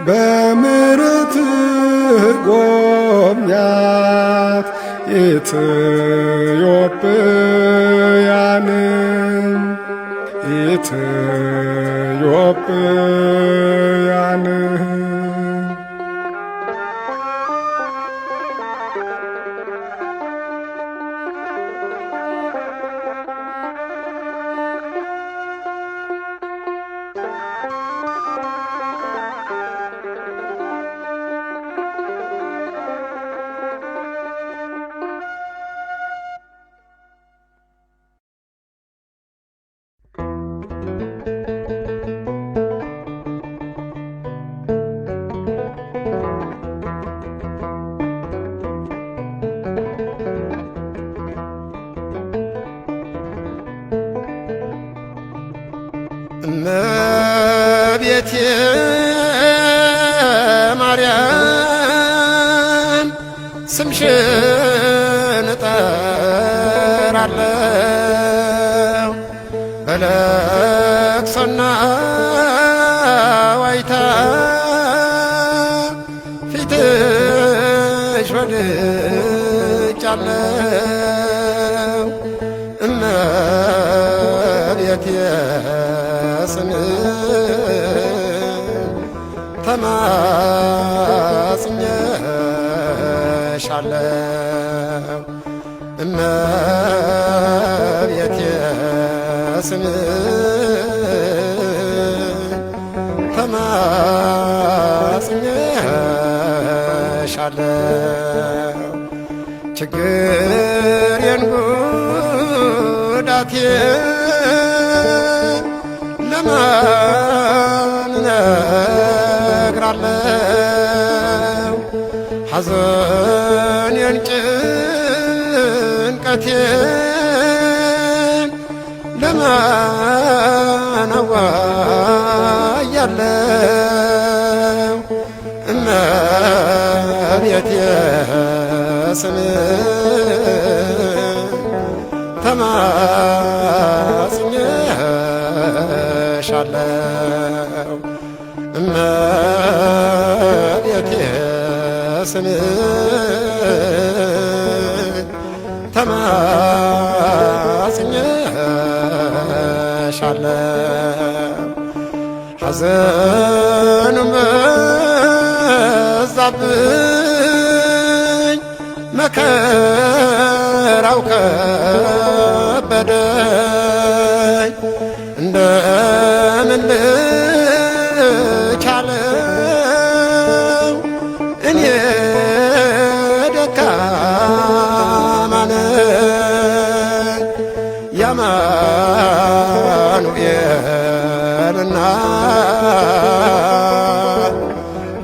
በምሕረትህ ጎብኛት ኢትዮጵያንን ኢትዮጵያንን እመቤቴ ማርያም ስምሽን እጠራለሁ በለቅሶና ዋይታ ፊትሽ ወድጃለሁ እመቤቴ ተማጽኜሻለሁ እመቤቴ ተማጽኜሻለሁ ችግሬን ጉዳቴን ለማን እነግራለሁ ሐዘኔን ጭንቀቴን ለማን አዋያለሁ እመቤቴ ተማጽኜሻለሁ እመቤቴ ተማጽኜሻለሁ ሐዘኑም በዛብኝ መከራው ከበደኝ እንደምን ልቻለው እኔ ደካማ ነኝ የአማኑኤል እናት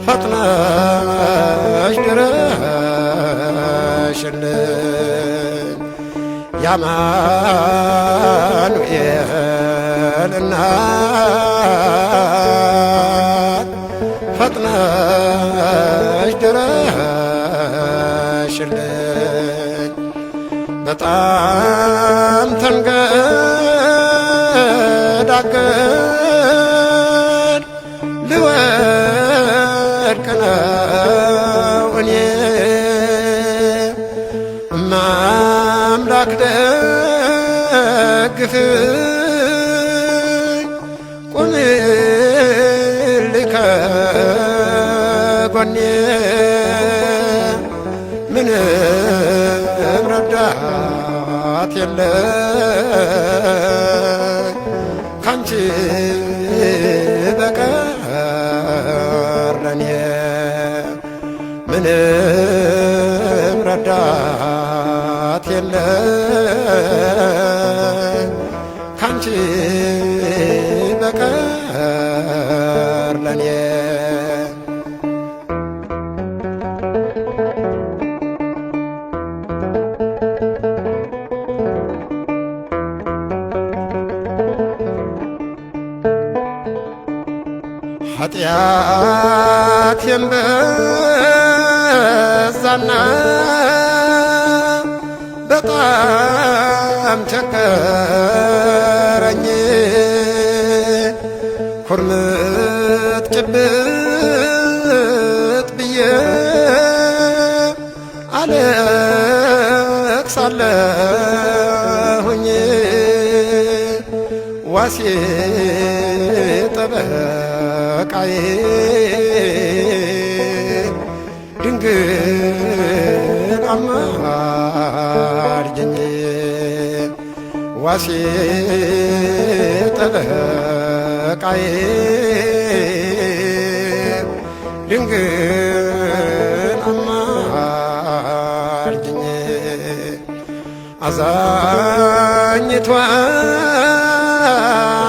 ፈጥነሽ ድረሽልኝ የአማኑኤል እናት ፈጥነሽ ድረሽልኝ በጣም ተንገዳገድ ልወድቅ ነው እኔ አምላክ ደግፍኝ ቁምልኝ ከጎኔ ምንም ረዳት የለኝ ካንቺ በቀር ለኔ ምንም ረዳት የለኝ ካንቺ በቀር ለኔ ኃጢአቴም በዛና በጣም ቸገረኝ ኩርምት ጭብጥ አለቅሳለሁኝ ዋሴ ጠበቃዬ ድንግል አማልጅኝ ዋሴ ጠበቃዬ ድንግል አማልጅኝ አዛኝቷ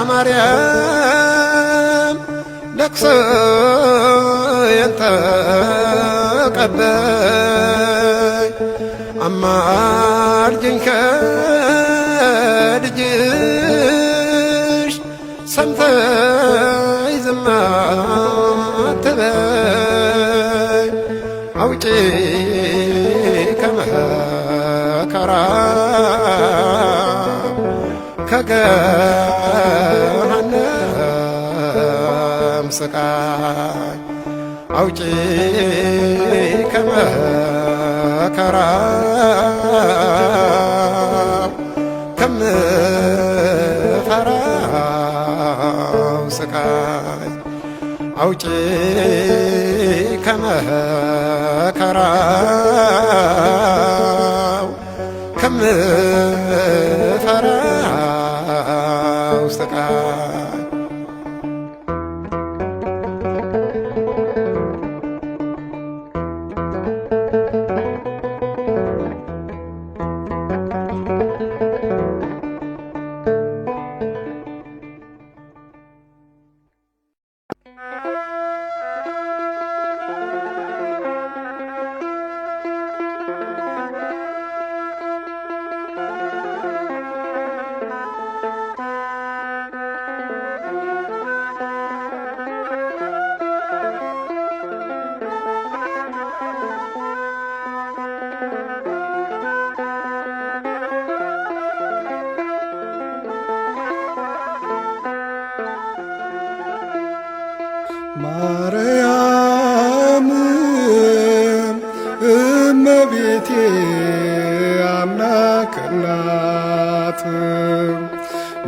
ማርያም ለቅሶዬን ተቀበይ አማልጅኝ ከልጅሽ ሰምተሽ ዝም አትበይ አውጪ ከመከራ ከገሃነም ስቃይ አውጪ ከመከራ ከምፈራው ስቃይ አውጪ ከመከራው ከምፈራው ስቃይ ማርያም እመቤቴ አምላክ እናት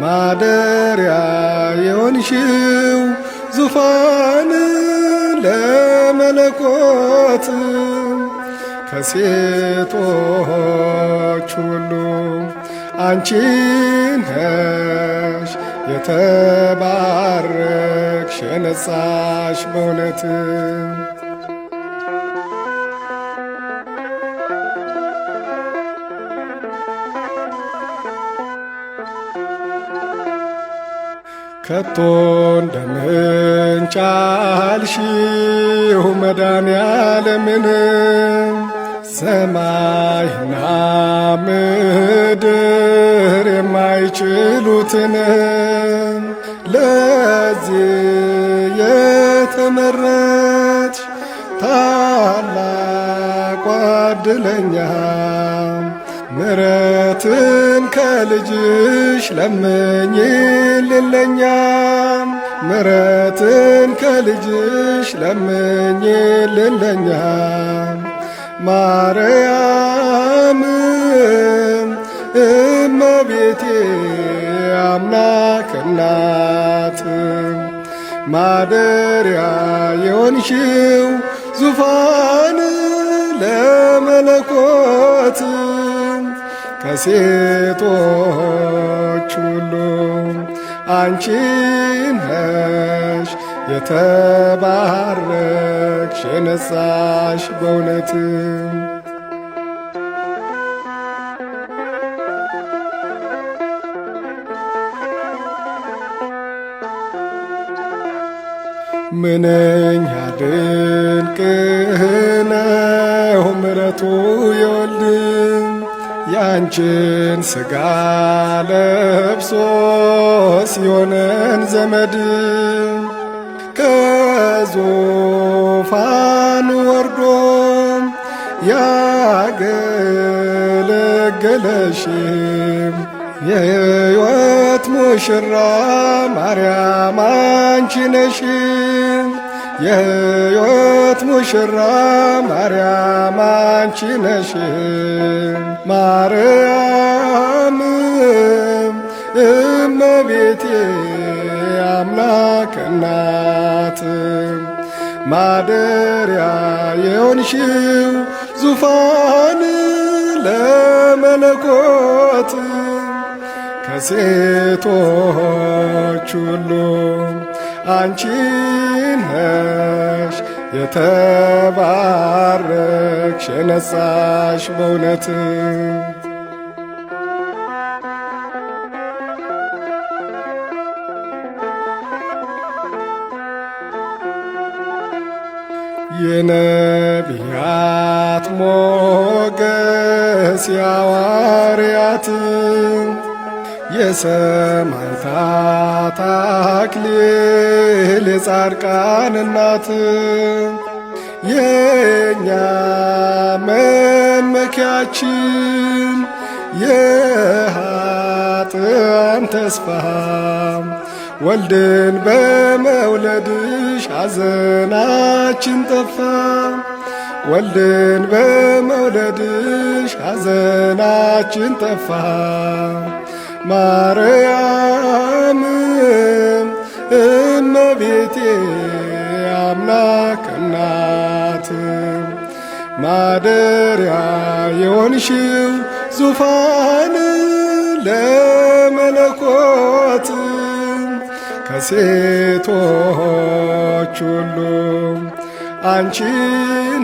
ማደሪያ የሆንሽው ዙፋን ለመለኮት ከሴቶች ሁሉ አንቺ ነሽ የተባረክሽ የነጻሽ በእውነት ከቶ እንደምን ቻልሽው መድኃኔዓለምን ሰማይና ምድር የማይችሉትን ለዚህ የተመረጥሽ ታላቋ ዕድለኛ ምሕረትን ከልጅሽ ለምኝልን ለኛ ምሕረትን ከልጅሽ ለምኝልን ለኛ ማርያም እመቤቴ አምላክ እናት ማደሪያ የሆንሽው ዙፋን ለመለኮት ከሴቶች ሁሉ አንቺ ነሽ የተባረክሽ የነጻሽ በእውነት ምንኛ ድንቅ ነው ምሕረቱ የወልድ ያንቺን ሥጋ ለብሶ ሲሆነን ዘመድ ከዙፋን ወርዶ ያገለገለሽ የሕይወት ሙሽራ ማርያም አንቺ ነሽ። የሕይወት ሙሽራ ማርያም አንቺ ነሽ። ማርያም እመቤቴ አምላክ እናት ማደሪያ የሆንሽው ዙፋን ለመለኮት ከሴቶች ሁሉ አንቺ ነሽ የተባረክሽ የነጻሽ በእውነት የነቢያት ሞገስ የሐዋርያት የሰማዕታት አክሊል የጻድቃን እናት የእኛ መመኪያችን የኃጥአን ተስፋ ወልድን በመውለድሽ ሐዘናችን ጠፋ። ወልድን በመውለድሽ ሐዘናችን ጠፋ። ማርያም እመቤቴ አምላክ እናት ማደሪያ የሆንሽው ዙፋን ለመለኮት ከሴቶች ሁሉ አንቺ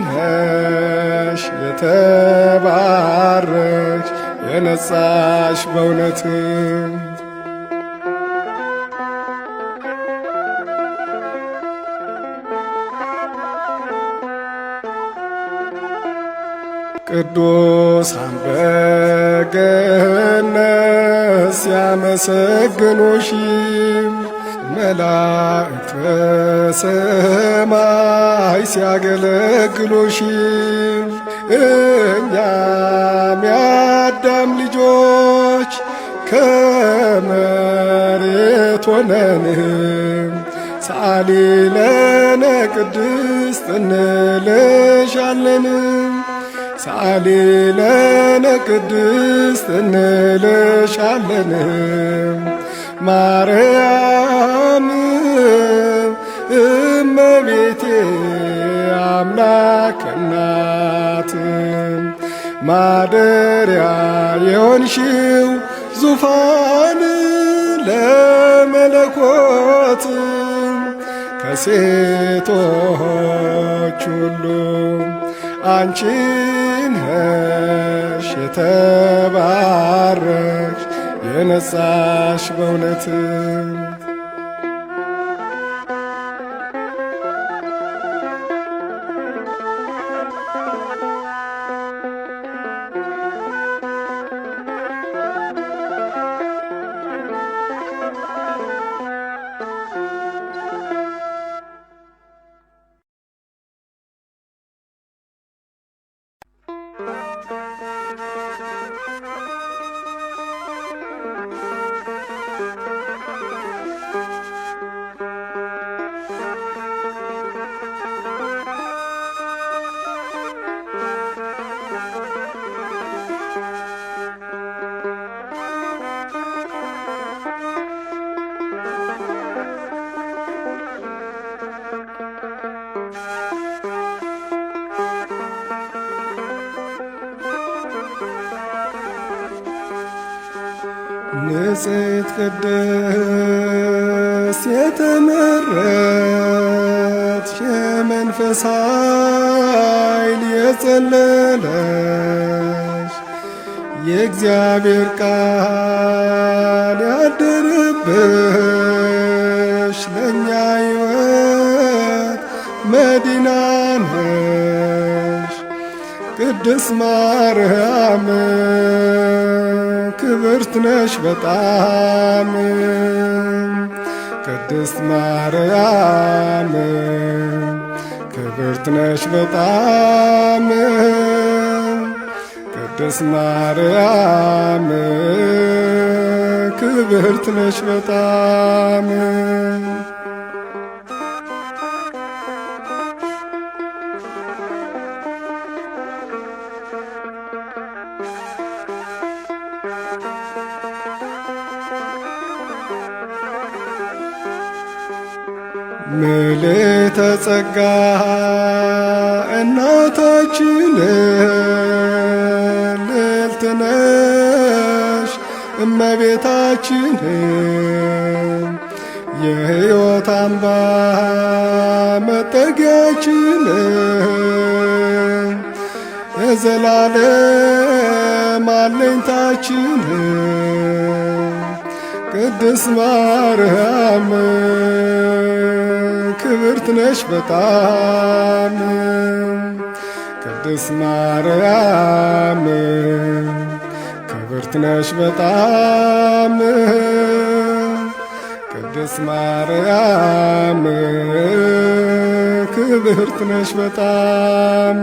ነሽ የተባረክሽ የነጻሽ በእውነት ቅዱሳን በገነት ሲያመሰግኑሽ መላእክት በሰማይ ሲያገለግሉሽ እኛም የአዳም ልጆች ከመሬት ሆነን ሰአሊ ለነ ቅድስት እንልሻለን። ሰአሊ ለነ ቅድስት እንልሻለን። ማርያም እመቤቴ አምላክ እናት ማደሪያ የሆንሽው ዙፋን ለመለኮት ከሴቶች ሁሉ አንቺ ነሽ የተባረክሽ የነጻሽ በእውነት ንጽሕት ቅድስት የተመረጥሽ የመንፈስ ኃይል የጸለለሽ የእግዚአብሔር ቃል ያደረብሽ ለእኛ ሕይወት መዲና ነሽ። ቅድስት ማርያም ክብርት ነሽ በጣም ቅድስት ማርያም ክብርት ነሽ በጣም ቅድስት ማርያም ክብርት ነሽ በጣም ምልዕተ ጸጋ እናታችን ልዕልት ነሽ እመቤታችን የሕይወት አምባ መጠጊያችን የዘላለም አለኝታችን ቅድስት ማርያም ክብርት ነሽ በጣም ቅድስት ማርያም ክብርት ነሽ በጣም ቅድስት ማርያም ክብርት ነሽ በጣም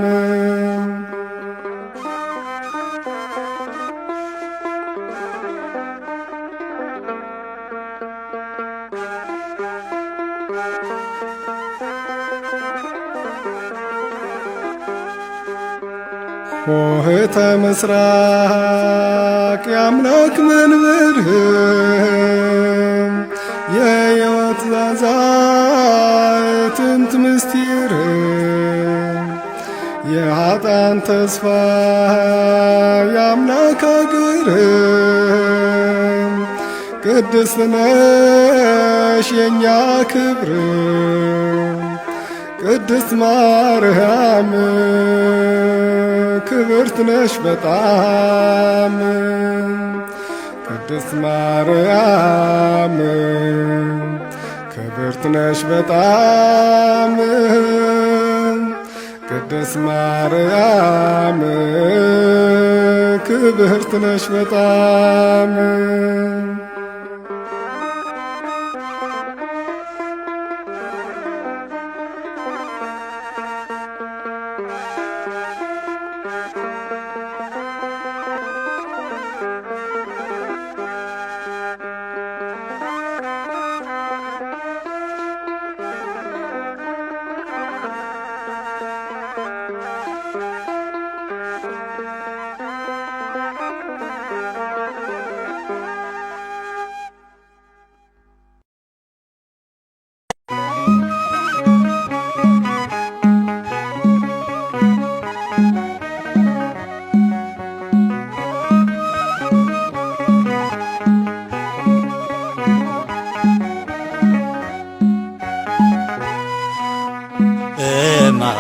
ሆህተ ምስራቅ የአምላክ መንበር የሕይወት ዛዛ የጥንት ምስጢር የኃጥአን ተስፋ የአምላክ አገር ቅድስት ነሽ የእኛ ክብር ቅድስት ማርያም ክብርት ነሽ በጣም ቅድስት ማርያም ክብርት ነሽ በጣም ቅድስት ማርያም ክብርት ነሽ በጣም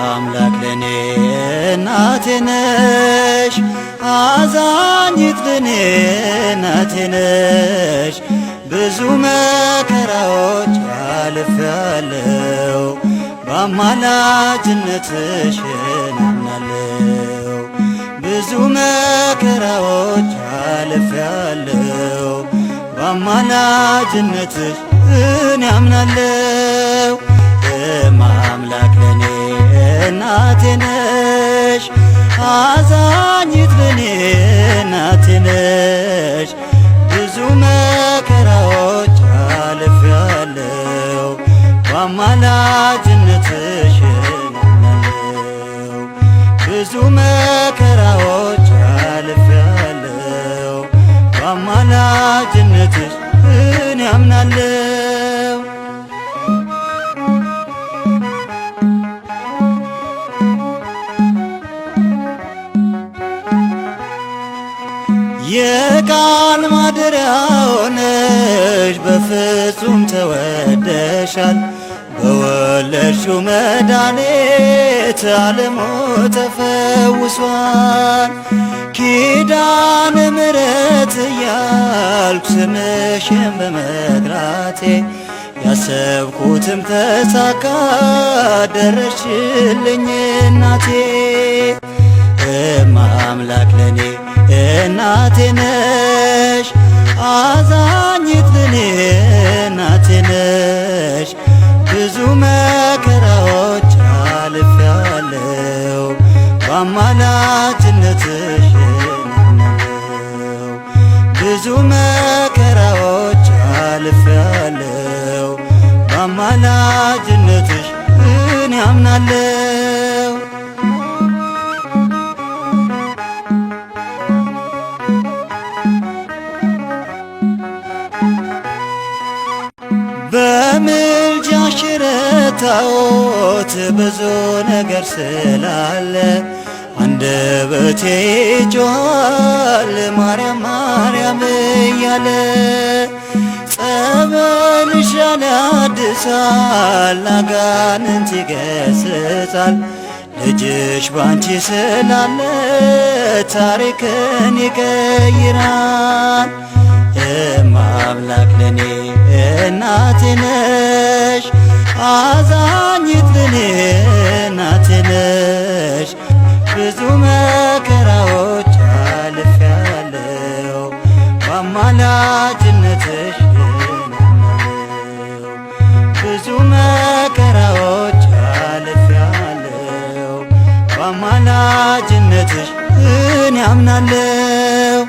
አምላክ ለኔ እናቴ ነሽ አዛኝት ለኔ እናቴ ነሽ ብዙ መከራዎች አልፌያለሁ በአማላጅነትሽ እናምናለሁ ብዙ መከራዎች አልፌያለሁ በአማላጅነትሽ እናምናለሁ አምላክ ለኔ እናቴ ነሽ አዛኝት ለኔ እናቴ ነሽ ብዙ መከራዎች አልፌያለሁ በአማላጅነትሽ እናምናለሁ ብዙ መከራዎች አልፌያለሁ በአማላጅነትሽ እናምናለሁ የቃል ማደሪያ ሆነሽ በፍጹም ተወደሻል በወለድሽው መድኃኒት ዓለሙ ተፈውሷል ኪዳነ ምሕረት እያልኩ ስምሽን በመጥራቴ ያሰብኩትም ተሳካ ደረስሽልኝ እናቴ አምላክ ለኔ እናቴ ነሽ አዛኝት ለኔ እናቴ ነሽ ብዙ መከራዎች አልፌያለሁ በአማላጅነትሽ እናምናለሁ ብዙ መከራዎች አልፌያለሁ በአማላጅነትሽ እናምናለሁ በምልጃሽ የፈታሁት ብዙ ነገር ስላለ አንደበቴ ይጮኻል ማርያም ማርያም እያለ። ጸበልሽ ያድሳል አጋንንት ይገሥጻል ልጅሽ ባንቺ ስላለ ታሪክን ይቀይራል። እማምላክ ለኔ እናቴ ነሽ አዛኝት ለኔ እናቴ ነሽ። ብዙ መከራዎች አልፌያለሁ በአማላጅነትሽ ድኛለሁ። ብዙ መከራዎች አልፌያለሁ በአማላጅነትሽ እኔ አምናለሁ።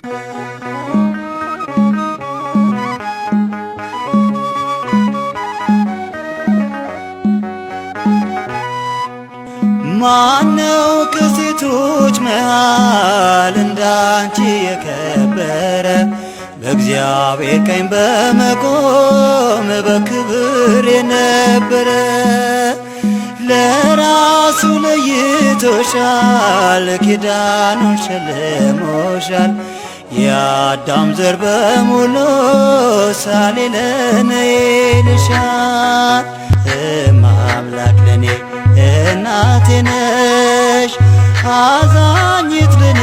ማነው ከሴቶች መሃል እንዳንቺ የከበረ በእግዚአብሔር ቀኝ በመቆም በክብር የነበረ? ለራሱ ለይቶሻል ኪዳኑን ሸልሞሻል። የአዳም ዘር በሙሉ ሳሌ ለኔ ይልሻል። እማምላክ ለኔ እናቴ ነሽ አዛኝት ለኔ